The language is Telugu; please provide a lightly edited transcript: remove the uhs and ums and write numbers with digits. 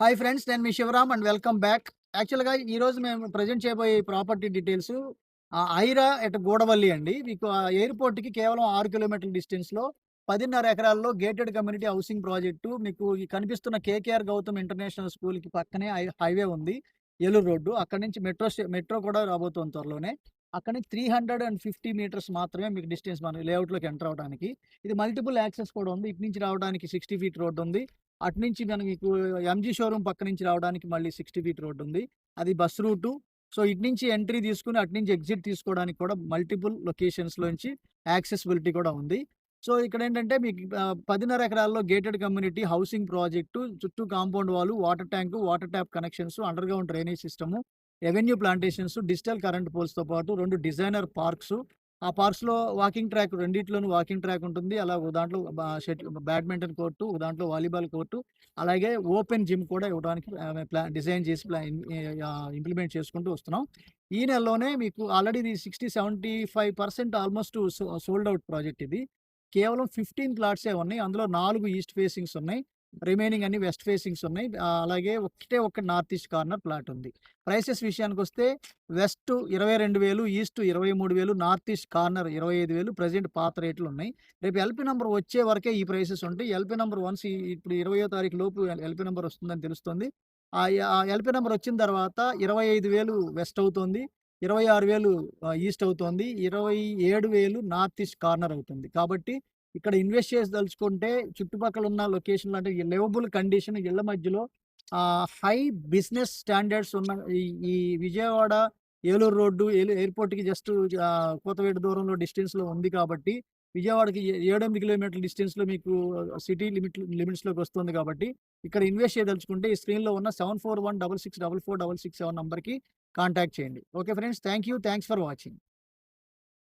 Hi friends. నేను మీ శివరామ్ అండ్ వెల్కమ్ బ్యాక్. యాక్చువల్‌గా ఈరోజు మేము ప్రెజెంట్ చేయబోయే ఈ property details Aira at Gudavalli అండి. మీకు ఎయిర్‌పోర్ట్‌కి కేవలం 6 కిలోమీటర్ల డిస్టెన్స్‌లో 10.5 ఎకరాల్లో గేటెడ్ కమ్యూనిటీ హౌసింగ్ ప్రాజెక్టు. మీకు ఈ కనిపిస్తున్న కేకేఆర్ గౌతమ్ ఇంటర్నేషనల్ స్కూల్‌కి పక్కనే హైవే ఉంది. ఏలూరు రోడ్డు. అక్కడి నుంచి మెట్రో కూడా రాబోతోంది త్వరలోనే. అక్కడి నుంచి 350 మీటర్స్ మాత్రమే మీకు డిస్టెన్స్ మన లేఅవుట్‌లోకి ఎంటర్ అవ్వడానికి. ఇది మల్టిపుల్ యాక్సెస్ కూడా ఉంది. ఇటు నుంచి రావడానికి 60 ఫీట్ రోడ్ ఉంది. అటునుంచి మీకు ఎంజీ షోరూమ్ పక్క నుంచి రావడానికి మళ్ళీ 60 ఫీట్ రోడ్డుంది. అది బస్ రూటు. సో, ఇటు నుంచి ఎంట్రీ తీసుకొని అటునుంచి ఎగ్జిట్ తీసుకోవడానికి కూడా మల్టిపుల్ లొకేషన్స్‌లోంచి యాక్సెసిబిలిటీ కూడా ఉంది. సో, ఇక్కడేంటంటే మీకు 10.5 ఎకరాల్లో గేటెడ్ కమ్యూనిటీ హౌసింగ్ ప్రాజెక్టు, చుట్టూ compound wall, water tank, water tap connections, underground drainage system, revenue plantations, digital current పోల్స్‌తో పాటు 2 డిజైనర్ పార్క్సు. ఆ పార్క్స్‌లో వాకింగ్ ట్రాక్ రెండిట్లోనూ వాకింగ్ ట్రాక్ ఉంటుంది. అలా ఓ దాంట్లో బ్యాడ్మింటన్ కోర్టు, ఓ దాంట్లో వాలీబాల్ కోర్టు, అలాగే ఓపెన్ జిమ్ కూడా ఇవ్వడానికి డిజైన్ చేసి ఇంప్లిమెంట్ చేసుకుంటూ వస్తున్నాం. ఈ నెలలోనే మీకు ఆల్రెడీ ఇది 75% ఆల్మోస్ట్ సోల్డ్ ఔట్ ప్రాజెక్ట్ ఇది. కేవలం 15 ప్లాట్సే ఉన్నాయి. అందులో 4 ఈస్ట్ ఫేసింగ్స్ ఉన్నాయి. రిమైనింగ్ అన్ని వెస్ట్ ఫేసింగ్స్ ఉన్నాయి. అలాగే ఒక్క నార్త్ ఈస్ట్ కార్నర్ ప్లాట్ ఉంది. ప్రైసెస్ విషయానికొస్తే west 22,000, east 23,000, north east corner 25,000 present పాత రేట్లున్నాయి. రేపు ఎల్‌పీ నంబర్ వచ్చే వరకే ఈ ప్రైసెస్ ఉంటాయి. ఎల్‌పీ నంబర్ వన్స్ ఇప్పుడు 20వ తారీఖు లోపు ఎల్‌పీ నంబర్ వస్తుందని తెలుస్తుంది. ఆ ఎల్‌పీ నంబర్ వచ్చిన తర్వాత 25,000 వెస్ట్ అవుతుంది. 26,000 ఈస్ట్ అవుతోంది. 27,000 నార్త్ ఈస్ట్ కార్నర్ అవుతుంది. కాబట్టి ఇక్కడ ఇన్వెస్ట్ చేసి చుట్టుపక్కల ఉన్న లొకేషన్‌లో అంటే ఈ లివబుల్ కండిషన్ ఇళ్ళ మధ్యలో హై బిజినెస్ స్టాండర్డ్స్ ఉన్న ఈ ఈ విజయవాడ, ఏలూరు రోడ్డు, ఎయిర్‌పోర్ట్‌కి జస్ట్ కూతవేటు దూరంలో డిస్టెన్స్‌లో ఉంది కాబట్టి, విజయవాడకి 7, 8 కిలోమీటర్ల డిస్టెన్స్‌లో మీకు సిటీ లిమిట్స్‌లోకి వస్తుంది కాబట్టి, ఇక్కడ ఇన్వెస్ట్ చేయదలుచుకుంటే ఈ స్క్రీన్‌లో ఉన్న 7416644667 నంబర్‌కి కాంటాక్ట్ చేయండి. Okay friends. Thanks for watching.